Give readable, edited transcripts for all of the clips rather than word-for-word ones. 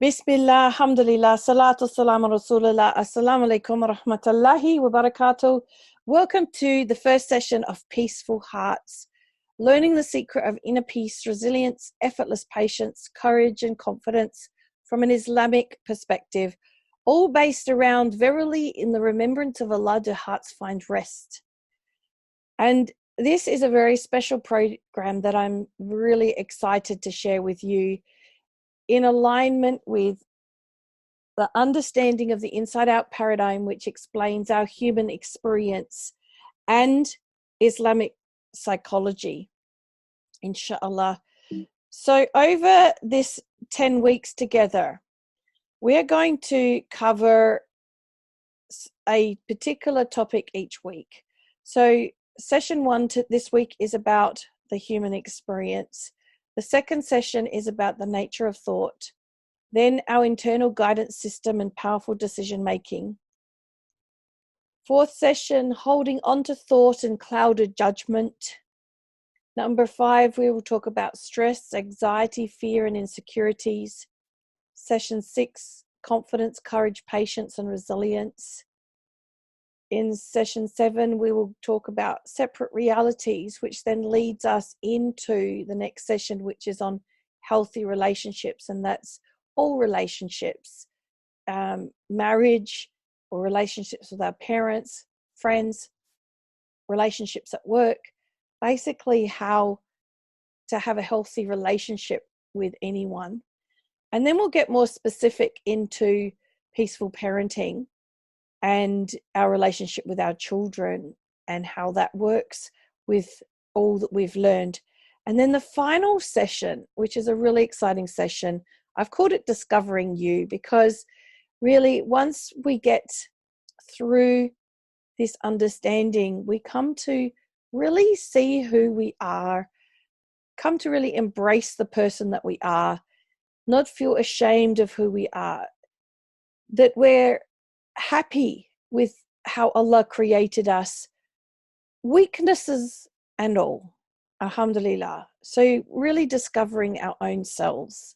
Bismillah, alhamdulillah, salatu salam rasulullah, assalamu alaikum wa rahmatullahi wa barakatuh. Welcome to the first session of Peaceful Hearts, learning the secret of inner peace, resilience, effortless patience, courage and confidence from an Islamic perspective, all based around verily in the remembrance of Allah do hearts find rest. And this is a very special program that I'm really excited to share with you, in alignment with the understanding of the inside-out paradigm, which explains our human experience, and Islamic psychology, inshallah. So over this 10 weeks together, we're going to cover a particular topic each week. So session 1 this week is about the human experience. The second session is about the nature of thought, then our internal guidance system and powerful decision making. Fourth session, holding on to thought and clouded judgment. Number 5, we will talk about stress, anxiety, fear and insecurities. Session 6, confidence, courage, patience and resilience. In session 7, we will talk about separate realities, which then leads us into the next session, which is on healthy relationships. And that's all relationships, marriage or relationships with our parents, friends, relationships at work, basically how to have a healthy relationship with anyone. And then we'll get more specific into peaceful parenting and our relationship with our children and how that works with all that we've learned. And then the final session, which is a really exciting session, I've called it Discovering You, because really once we get through this understanding, we come to really see who we are, come to really embrace the person that we are, not feel ashamed of who we are, that we're happy with how Allah created us, weaknesses and all, alhamdulillah. So really discovering our own selves.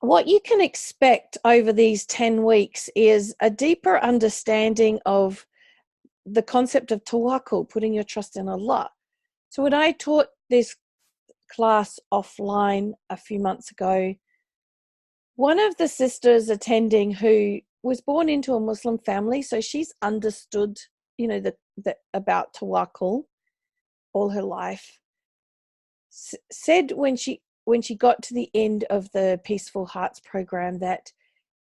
What you can expect over these 10 weeks is a deeper understanding of the concept of tawakkul, putting your trust in Allah. So when I taught this class offline a few months ago, one of the sisters attending, who was born into a Muslim family, so she's understood, the about tawakkul all her life, said when she got to the end of the Peaceful Hearts program that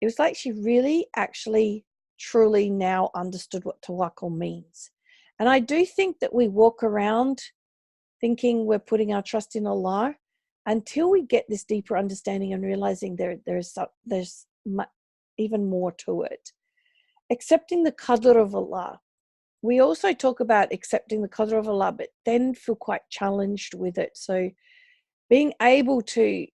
it was like she really actually truly now understood what tawakkul means. And I do think that we walk around thinking we're putting our trust in Allah until we get this deeper understanding and realizing there's even more to it. Accepting the qadr of Allah. We also talk about accepting the qadr of Allah, but then feel quite challenged with it. So being able to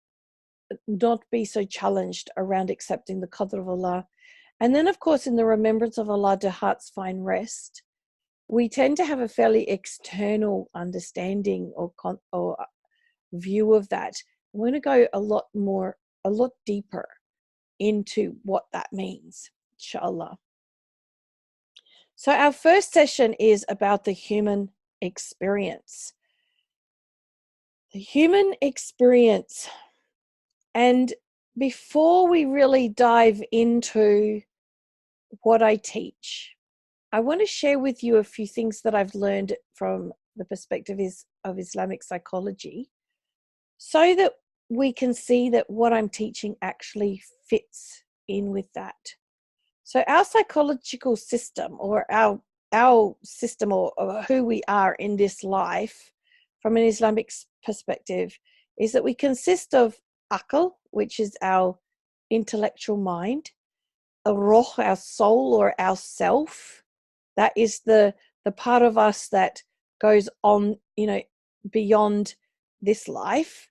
not be so challenged around accepting the qadr of Allah. And then, of course, in the remembrance of Allah, do hearts find rest. We tend to have a fairly external understanding or view of that. We're going to go a lot deeper into what that means, inshallah. So our first session is about the human experience. The human experience. And before we really dive into what I teach, I want to share with you a few things that I've learned from the perspective of Islamic psychology, so that we can see that what I'm teaching actually fits in with that. So our psychological system, or our system, or who we are in this life from an Islamic perspective, is that we consist of aql, which is our intellectual mind, ruh, our soul or our self. That is the part of us that goes on, beyond this life.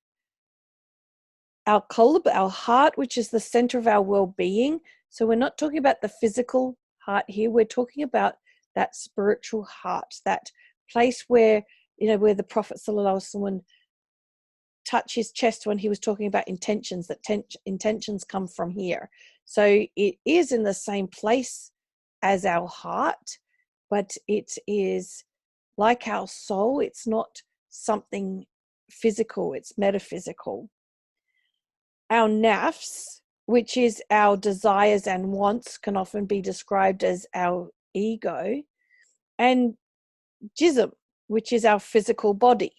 Our qalb, our heart, which is the center of our well-being. So we're not talking about the physical heart here. We're talking about that spiritual heart, that place where, where the Prophet ﷺ touch his chest when he was talking about intentions, that intentions come from here. So it is in the same place as our heart, but it is like our soul. It's not something physical, it's metaphysical. Our nafs, which is our desires and wants, can often be described as our ego, and jism, which is our physical body.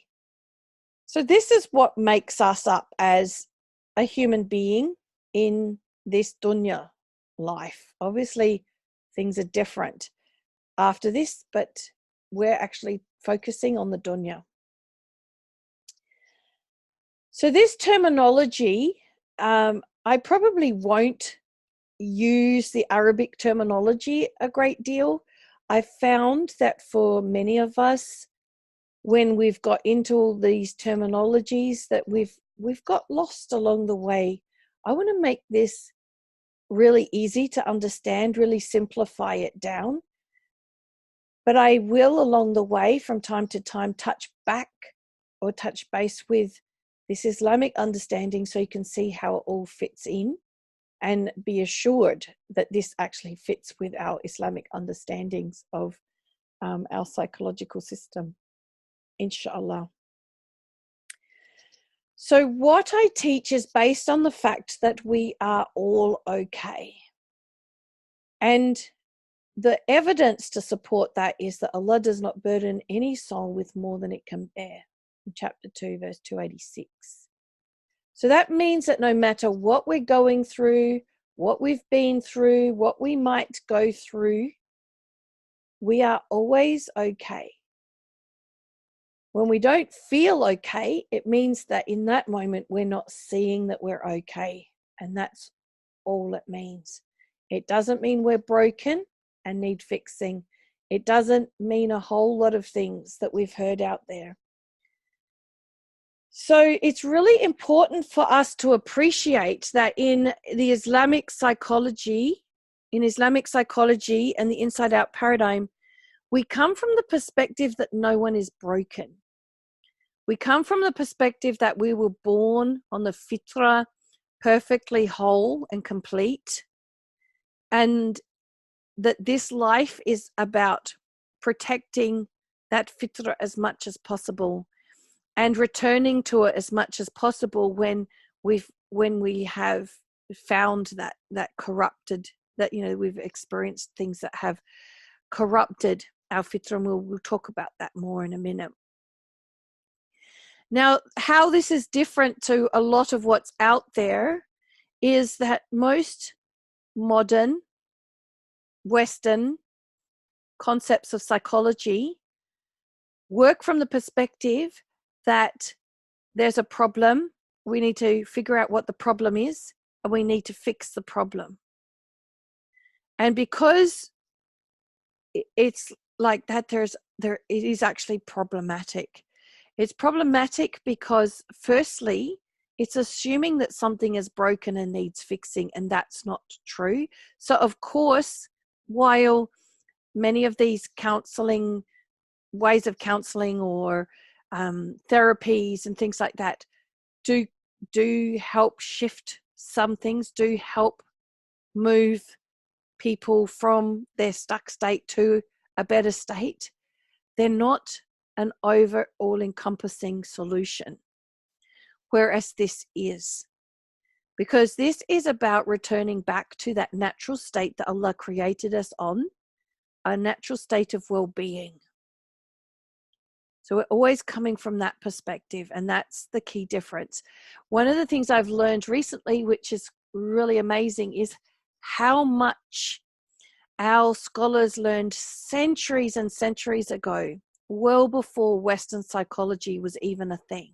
So this is what makes us up as a human being in this dunya life. Obviously, things are different after this, but we're actually focusing on the dunya. So this terminology, I probably won't use the Arabic terminology a great deal. I found that for many of us, when we've got into all these terminologies, that we've got lost along the way. I want to make this really easy to understand, really simplify it down. But I will, along the way, from time to time, touch back or touch base with this Islamic understanding so you can see how it all fits in, and be assured that this actually fits with our Islamic understandings of our psychological system, inshallah. So what I teach is based on the fact that we are all okay. And the evidence to support that is that Allah does not burden any soul with more than it can bear. In chapter 2, verse 286. So that means that no matter what we're going through, what we've been through, what we might go through, we are always okay. When we don't feel okay, it means that in that moment we're not seeing that we're okay. And that's all it means. It doesn't mean we're broken and need fixing. It doesn't mean a whole lot of things that we've heard out there. So it's really important for us to appreciate that in the Islamic psychology, and the inside out paradigm, we come from the perspective that no one is broken. We come from the perspective that we were born on the Fitra, perfectly whole and complete, and that this life is about protecting that Fitra as much as possible and returning to it as much as possible when we have found that corrupted, that, you know, we've experienced things that have corrupted our Fitra, and we'll talk about that more in a minute. Now, how this is different to a lot of what's out there is that most modern Western concepts of psychology work from the perspective that there's a problem, we need to figure out what the problem is, and we need to fix the problem. And because it's like that, it is actually problematic. It's problematic because, firstly, it's assuming that something is broken and needs fixing, and that's not true. So, of course, while many of these ways of counseling or therapies and things like that do help shift some things, do help move people from their stuck state to a better state, they're not an overall encompassing solution, whereas this is. Because this is about returning back to that natural state that Allah created us on, a natural state of well-being. So we're always coming from that perspective, and that's the key difference. One of the things I've learned recently, which is really amazing, is how much our scholars learned centuries and centuries ago, well before Western psychology was even a thing,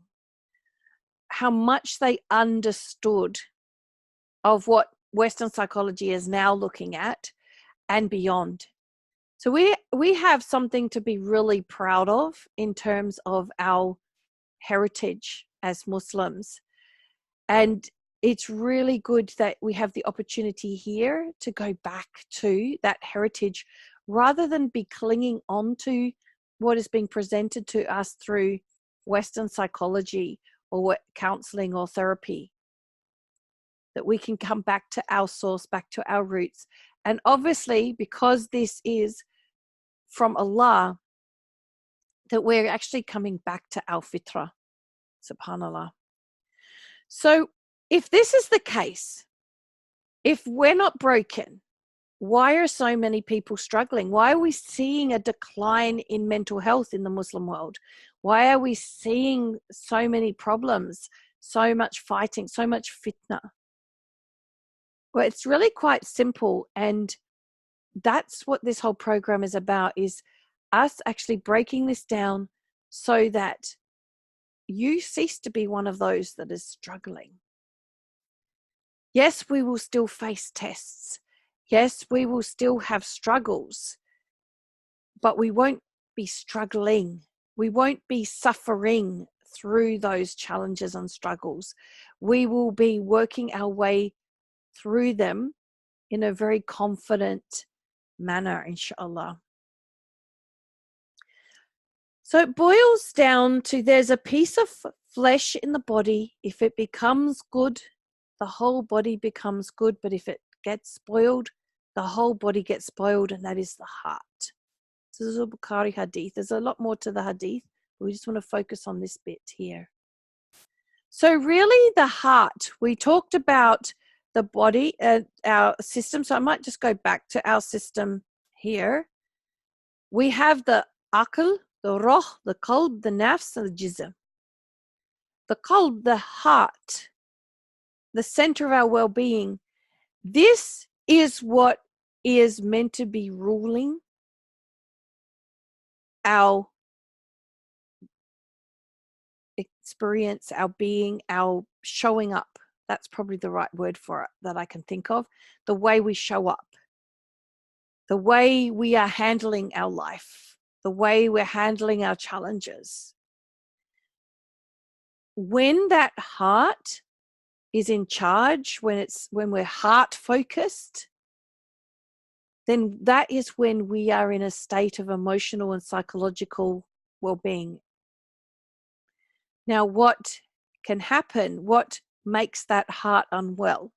how much they understood of what Western psychology is now looking at and beyond. So we have something to be really proud of in terms of our heritage as Muslims. And it's really good that we have the opportunity here to go back to that heritage rather than be clinging on to what is being presented to us through Western psychology or counseling or therapy. That we can come back to our source, back to our roots. And obviously, because this is from Allah, that we're actually coming back to our fitra, subhanallah. So if this is the case, if we're not broken, why are so many people struggling? Why are we seeing a decline in mental health in the Muslim world? Why are we seeing so many problems, so much fighting, so much fitna? Well, it's really quite simple, and that's what this whole program is about, is us actually breaking this down so that you cease to be one of those that is struggling. Yes, we will still face tests. Yes, we will still have struggles, but we won't be struggling. We won't be suffering through those challenges and struggles. We will be working our way through them in a very confident manner, inshallah. So it boils down to, there's a piece of flesh in the body. If it becomes good, the whole body becomes good. But if it gets spoiled, the whole body gets spoiled, and that is the heart. So this is a Bukhari hadith. There's a lot more to the hadith, but we just want to focus on this bit here. So really the heart, we talked about the body, our system. So I might just go back to our system here. We have the aql, the roh, the qalb, the nafs, and the jism. The qalb, the heart, the center of our well-being. This is what is meant to be ruling our experience, our being, our showing up. That's probably the right word for it that I can think of. The way we show up, the way we are handling our life, the way we're handling our challenges. When that heart is in charge, when we're heart focused, then that is when we are in a state of emotional and psychological well-being. Now, what can happen, what makes that heart unwell,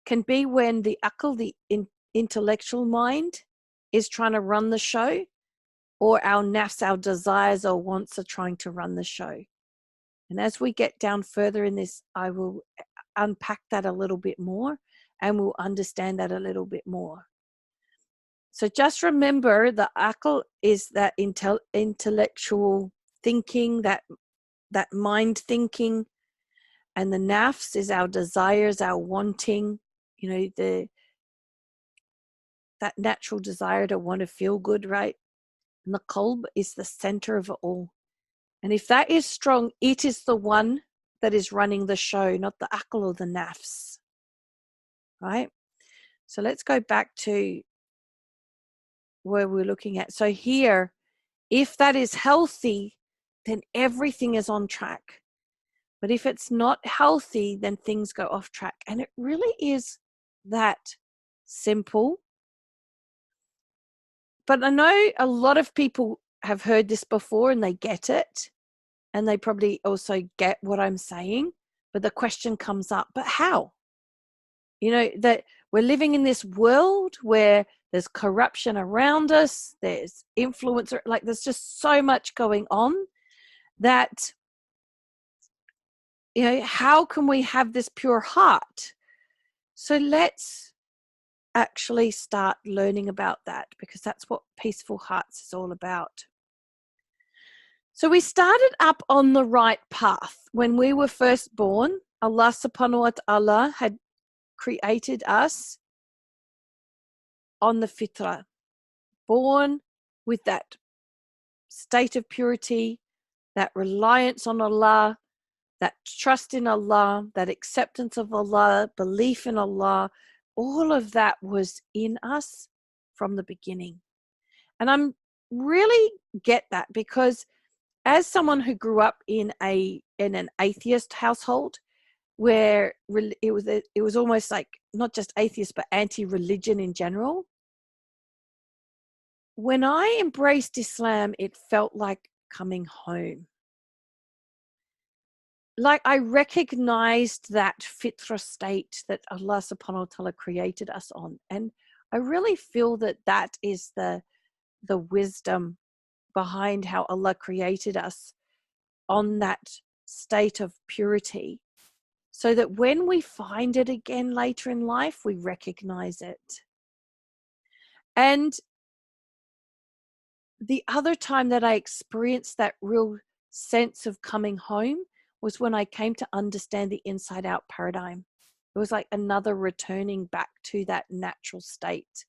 can be when the aql, the intellectual mind, is trying to run the show, or our nafs, our desires or wants, are trying to run the show. And as we get down further in this, I will unpack that a little bit more, and we'll understand that a little bit more. So just remember, the aql is that intellectual thinking, that mind thinking, and the nafs is our desires, our wanting, that natural desire to want to feel good, right? And the qalb is the center of it all. And if that is strong, it is the one that is running the show, not the aql or the nafs, right? So let's go back to where we're looking at. So here, if that is healthy, then everything is on track. But if it's not healthy, then things go off track. And it really is that simple. But I know a lot of people have heard this before and they get it. And they probably also get what I'm saying. But the question comes up, but how? That we're living in this world where there's corruption around us, there's influence, like there's just so much going on that, how can we have this pure heart? So let's actually start learning about that, because that's what Peaceful Hearts is all about. So we started up on the right path. When we were first born, Allah subhanahu wa ta'ala had created us on the fitra, born with that state of purity, that reliance on Allah, that trust in Allah, that acceptance of Allah, belief in Allah. All of that was in us from the beginning. And I'm really get that, because as someone who grew up in an atheist household, where it was almost like not just atheist but anti-religion in general, when I embraced Islam, it felt like coming home. like I recognized that fitra state that Allah subhanahu wa ta'ala created us on. And I really feel that that is the wisdom behind how Allah created us on that state of purity, so that when we find it again later in life, we recognize it. And the other time that I experienced that real sense of coming home was when I came to understand the inside out paradigm. It was like another returning back to that natural state.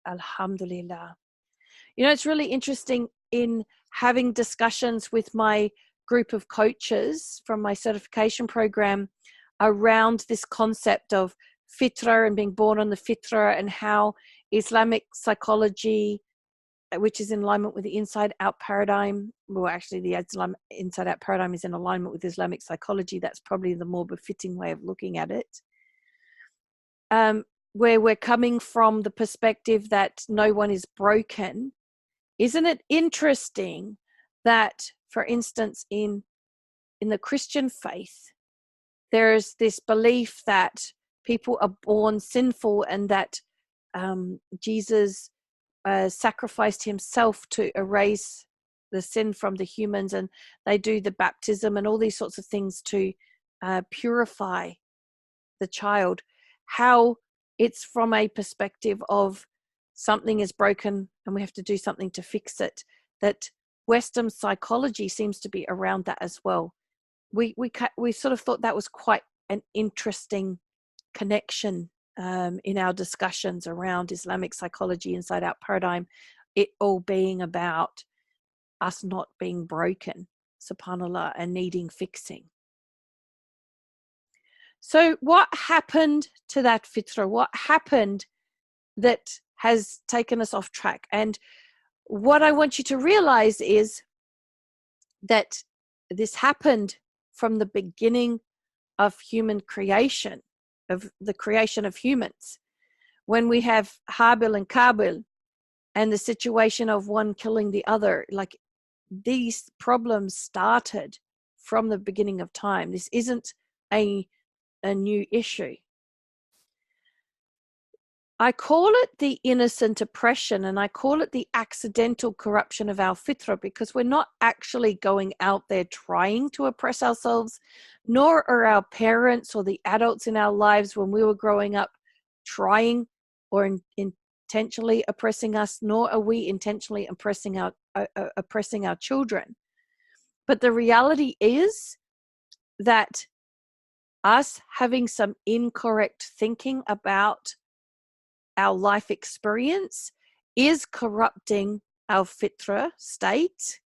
Alhamdulillah. You know, it's really interesting in having discussions with my group of coaches from my certification program around this concept of fitra and being born on the fitra, and how Islamic psychology, which is in alignment with the inside out paradigm, well, actually the inside out paradigm is in alignment with Islamic psychology. That's probably the more befitting way of looking at it. Where we're coming from the perspective that no one is broken. Isn't it interesting that, for instance, in the Christian faith, there's this belief that people are born sinful, and that Jesus sacrificed himself to erase the sin from the humans, and they do the baptism and all these sorts of things to purify the child. How it's from a perspective of something is broken and we have to do something to fix it, that Western psychology seems to be around that as well. We sort of thought that was quite an interesting connection in our discussions around Islamic psychology, inside out paradigm, it all being about us not being broken, subhanAllah, and needing fixing. So what happened to that fitra? What happened that has taken us off track? And what I want you to realize is that this happened from the beginning of human creation, of the creation of humans. When we have Habil and Kabil and the situation of one killing the other, like these problems started from the beginning of time. This isn't a new issue. I call it the innocent oppression, and I call it the accidental corruption of our fitra, because we're not actually going out there trying to oppress ourselves, nor are our parents or the adults in our lives when we were growing up trying or intentionally oppressing us, nor are we intentionally oppressing our children. But the reality is that us having some incorrect thinking about our life experience is corrupting our fitra state,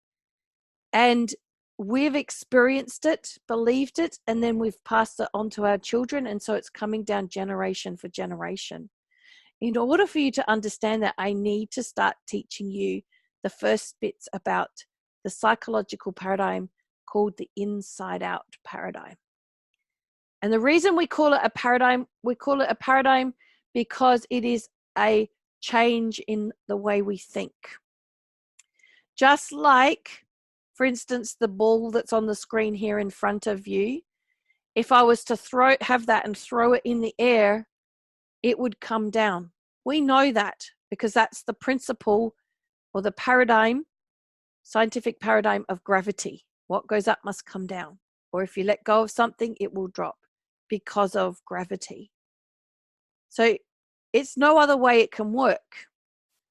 and we've experienced it, believed it, and then we've passed it on to our children, and so it's coming down generation for generation. In order for you to understand that, I need to start teaching you the first bits about the psychological paradigm called the inside out paradigm. And the reason we call it a paradigm because it is a change in the way we think. Just like, for instance, the ball that's on the screen here in front of you, if I was to have that and throw it in the air, it would come down. We know that because that's the principle or the paradigm, scientific paradigm of gravity. What goes up must come down. Or if you let go of something, it will drop because of gravity. So it's no other way it can work.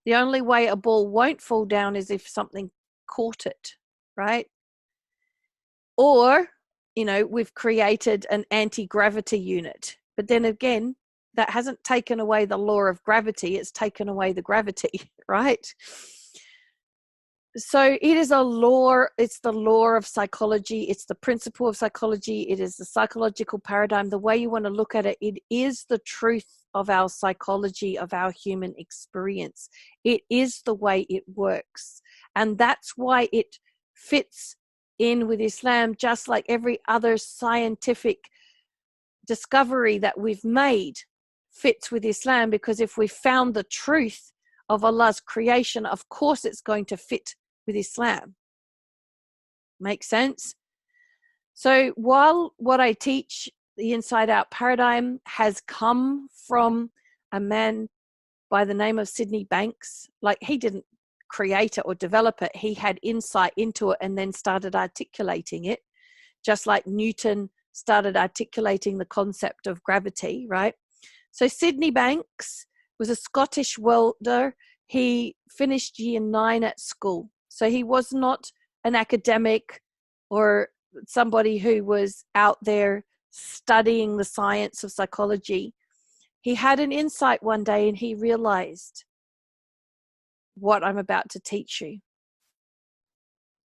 The only way a ball won't fall down is if something caught it, right? Or, we've created an anti-gravity unit. But then again, that hasn't taken away the law of gravity. It's taken away the gravity, right? So it is a law. It's the law of psychology. It's the principle of psychology. It is the psychological paradigm. The way you want to look at it, it is the truth of our psychology, of our human experience. It is the way it works. And that's why it fits in with Islam, just like every other scientific discovery that we've made fits with Islam, because if we found the truth of Allah's creation, of course it's going to fit with Islam. Make sense? So while what I teach, the inside out paradigm, has come from a man by the name of Sydney Banks, like he didn't create it or develop it, he had insight into it and then started articulating it, just like Newton started articulating the concept of gravity, right? So Sydney Banks was a Scottish welder. He finished year 9 at school. So he was not an academic or somebody who was out there studying the science of psychology. He had an insight one day and he realized what I'm about to teach you.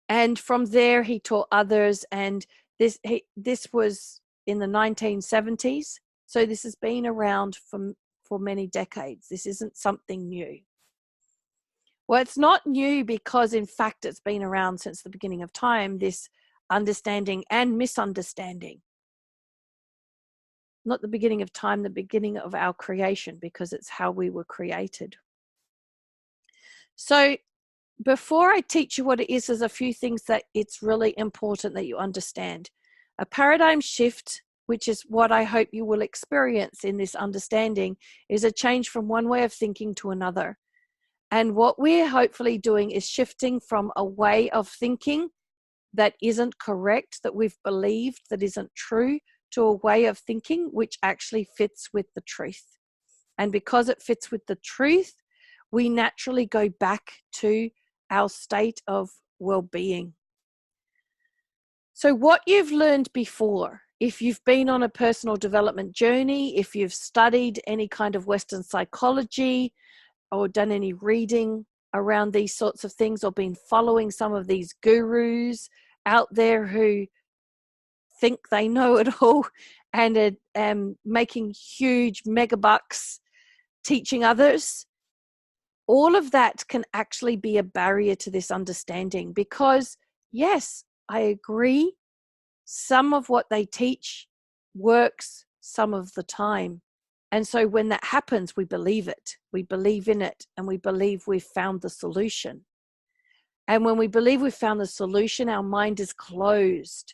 And from there, he taught others. And this was in the 1970s. So this has been around for many decades. This isn't something new. Well, it's not new because, in fact, it's been around since the beginning of time, this understanding and misunderstanding. Not the beginning of time, the beginning of our creation, because it's how we were created. So before I teach you what it is, there's a few things that it's really important that you understand. A paradigm shift, which is what I hope you will experience in this understanding, is a change from one way of thinking to another. And what we're hopefully doing is shifting from a way of thinking that isn't correct, that we've believed that isn't true, to a way of thinking which actually fits with the truth. And because it fits with the truth, we naturally go back to our state of well-being. So what you've learned before, if you've been on a personal development journey, if you've studied any kind of Western psychology or done any reading around these sorts of things, or been following some of these gurus out there who think they know it all and are making huge mega bucks teaching others, all of that can actually be a barrier to this understanding. Because yes, I agree, some of what they teach works some of the time. And so when that happens, we believe it, we believe in it, and we believe we've found the solution. And when we believe we've found the solution, our mind is closed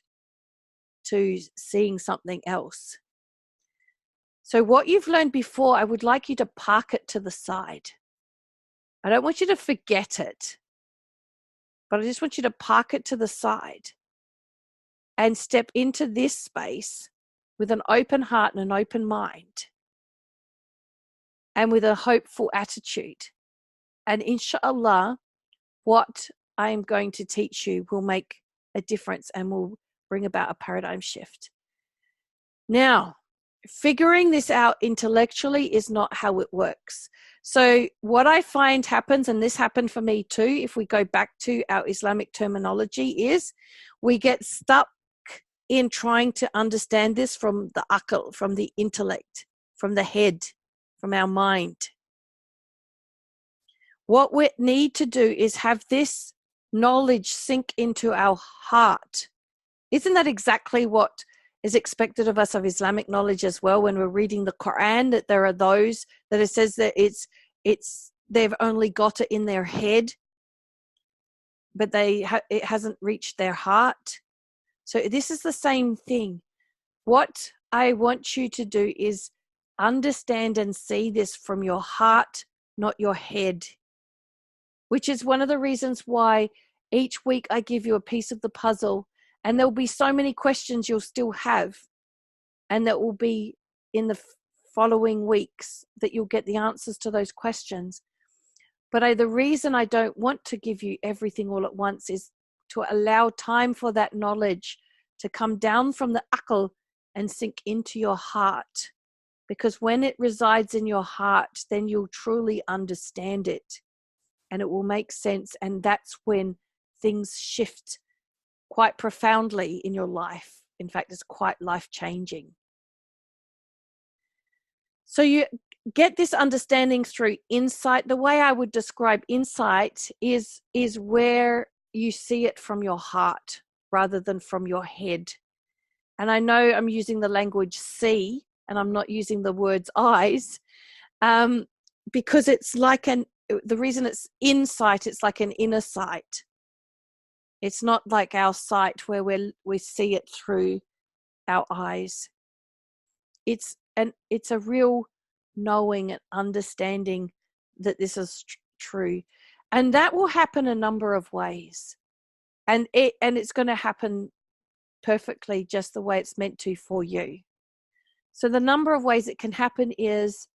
to seeing something else. So what you've learned before, I would like you to park it to the side. I don't want you to forget it, but I just want you to park it to the side and step into this space with an open heart and an open mind and with a hopeful attitude. And inshallah, what I am going to teach you will make a difference and will bring about a paradigm shift. Now, figuring this out intellectually is not how it works. So what I find happens, and this happened for me too, if we go back to our Islamic terminology, is we get stuck in trying to understand this from the aql, from the intellect, from the head, from our mind. What we need to do is have this knowledge sink into our heart. Isn't that exactly what is expected of us of Islamic knowledge as well? When we're reading the Quran, that there are those that it says that they've only got it in their head, but it hasn't reached their heart. So this is the same thing. What I want you to do is understand and see this from your heart, not your head, which is one of the reasons why each week I give you a piece of the puzzle, and there'll be so many questions you'll still have, and that will be in the following weeks that you'll get the answers to those questions. But the reason I don't want to give you everything all at once is to allow time for that knowledge to come down from the aql and sink into your heart. Because when it resides in your heart, then you'll truly understand it and it will make sense. And that's when things shift quite profoundly in your life. In fact, it's quite life-changing. So you get this understanding through insight. The way I would describe insight is where you see it from your heart rather than from your head. And I know I'm using the language see, and I'm not using the words eyes, because it's like the reason it's insight, it's like an inner sight. It's not like our sight where we see it through our eyes. It's a real knowing and understanding that this is true. And that will happen a number of ways. And it's going to happen perfectly just the way it's meant to for you. So the number of ways it can happen is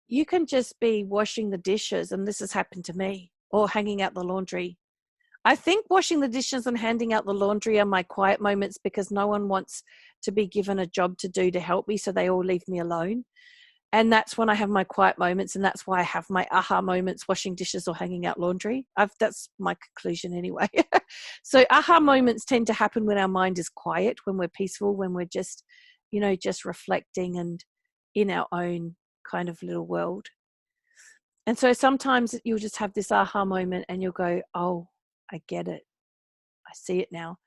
you can just be washing the dishes, and this has happened to me, or hanging out the laundry. I think washing the dishes and handing out the laundry are my quiet moments because no one wants to be given a job to do to help me, so they all leave me alone. And that's when I have my quiet moments, and that's why I have my aha moments washing dishes or hanging out laundry. That's my conclusion anyway. So aha moments tend to happen when our mind is quiet, when we're peaceful, when we're just, just reflecting and in our own kind of little world. And so sometimes you'll just have this aha moment and you'll go, oh, I get it. I see it now.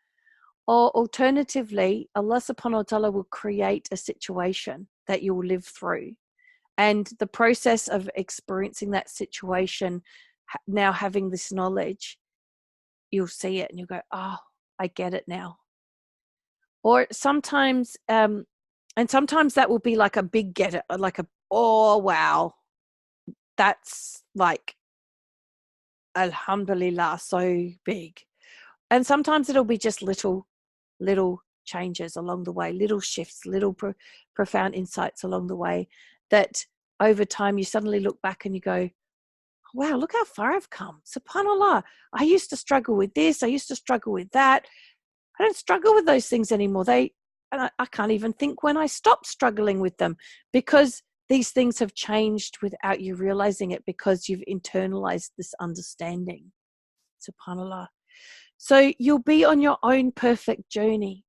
Or alternatively, Allah subhanahu wa ta'ala will create a situation that you'll live through. And the process of experiencing that situation, now having this knowledge, you'll see it and you'll go, oh, I get it now. Or sometimes, and sometimes that will be like a big get it, like oh, wow, that's like, alhamdulillah, so big. And sometimes it'll be just little changes along the way, little shifts, little profound insights along the way that over time you suddenly look back and you go, wow, look how far I've come. SubhanAllah, I used to struggle with this. I used to struggle with that. I don't struggle with those things anymore. And I can't even think when I stopped struggling with them, because these things have changed without you realizing it, because you've internalized this understanding. SubhanAllah. So you'll be on your own perfect journey,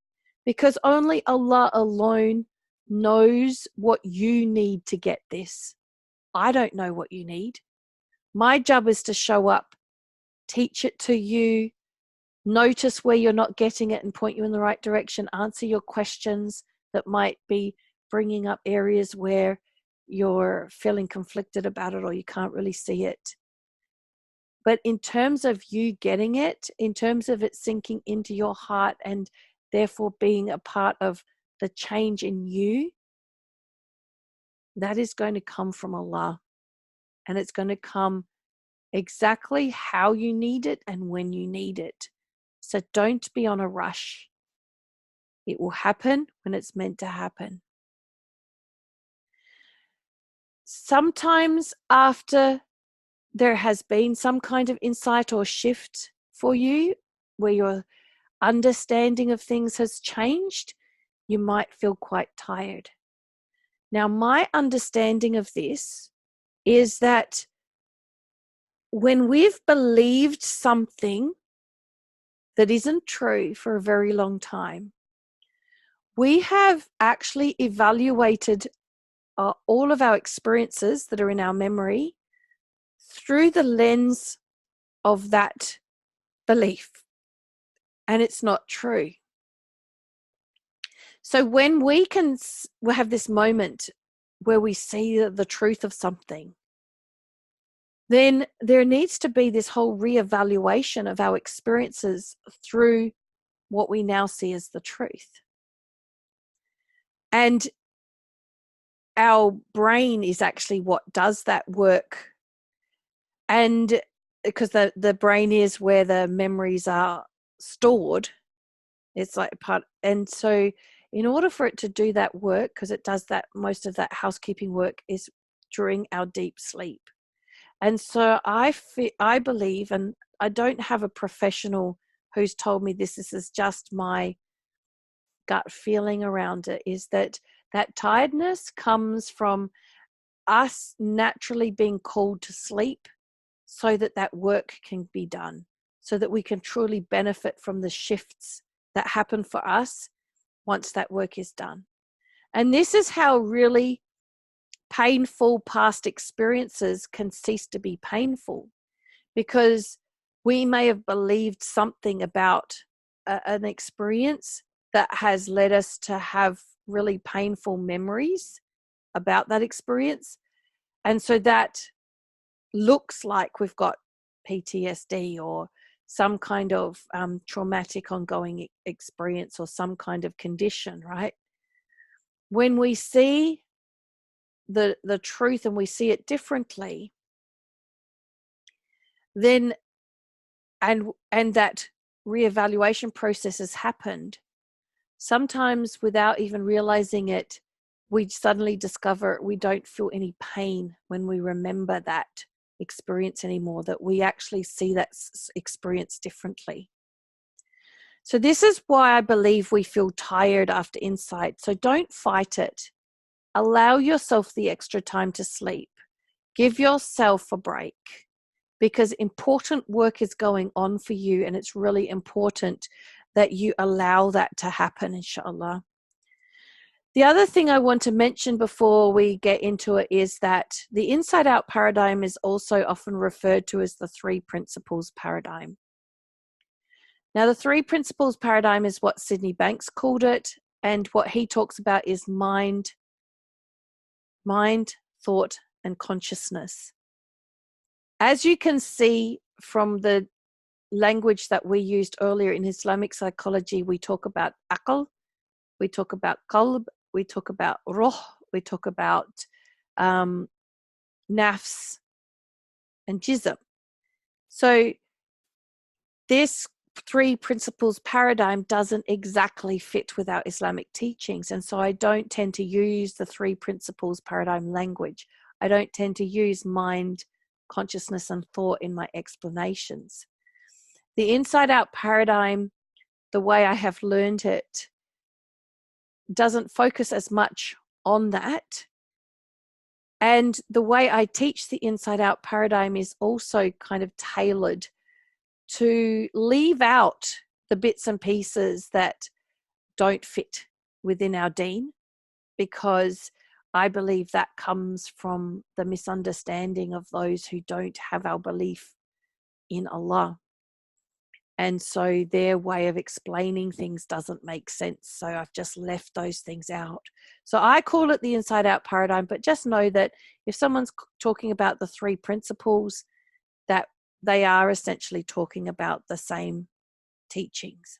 because only Allah alone knows what you need to get this. I don't know what you need. My job is to show up, teach it to you, notice where you're not getting it and point you in the right direction, answer your questions that might be bringing up areas where you're feeling conflicted about it or you can't really see it. But in terms of you getting it, in terms of it sinking into your heart and therefore being a part of the change in you, that is going to come from Allah. And it's going to come exactly how you need it and when you need it. So don't be on a rush. It will happen when it's meant to happen. Sometimes after there has been some kind of insight or shift for you, where your understanding of things has changed, you might feel quite tired. Now, my understanding of this is that when we've believed something that isn't true for a very long time, we have actually evaluated all of our experiences that are in our memory through the lens of that belief, and it's not true. So when we have this moment where we see the truth of something, then there needs to be this whole reevaluation of our experiences through what we now see as the truth. And our brain is actually what does that work. And because the brain is where the memories are stored, it's like part. And so in order for it to do that work, because it does that, most of that housekeeping work is during our deep sleep. And so I believe, and I don't have a professional who's told me this is just my gut feeling around it, is that tiredness comes from us naturally being called to sleep so that work can be done, so that we can truly benefit from the shifts that happen for us once that work is done. And this is how really painful past experiences can cease to be painful, because we may have believed something about an experience that has led us to have really painful memories about that experience. And so that looks like we've got PTSD or some kind of traumatic ongoing experience or some kind of condition, right? When we see the truth and we see it differently, then and that reevaluation process has happened, sometimes without even realizing it, we suddenly discover we don't feel any pain when we remember that experience anymore, that we actually see that experience differently. So this is why I believe we feel tired after insight. So don't fight it. Allow yourself the extra time to sleep. Give yourself a break, because important work is going on for you, and it's really important that you allow that to happen, inshallah. The other thing I want to mention before we get into it is that the inside-out paradigm is also often referred to as the three principles paradigm. Now, the three principles paradigm is what Sydney Banks called it, and what he talks about is mind, thought, and consciousness. As you can see from the language that we used earlier in Islamic psychology, we talk about aql, we talk about qalb, we talk about ruh, we talk about nafs and jism. So this three principles paradigm doesn't exactly fit with our Islamic teachings, and so I don't tend to use the three principles paradigm language. I don't tend to use mind, consciousness, and thought in my explanations. The inside out paradigm, the way I have learned it, doesn't focus as much on that. And the way I teach the inside out paradigm is also kind of tailored to leave out the bits and pieces that don't fit within our deen, because I believe that comes from the misunderstanding of those who don't have our belief in Allah. And so their way of explaining things doesn't make sense. So I've just left those things out. So I call it the inside out paradigm, but just know that if someone's talking about the three principles, that they are essentially talking about the same teachings.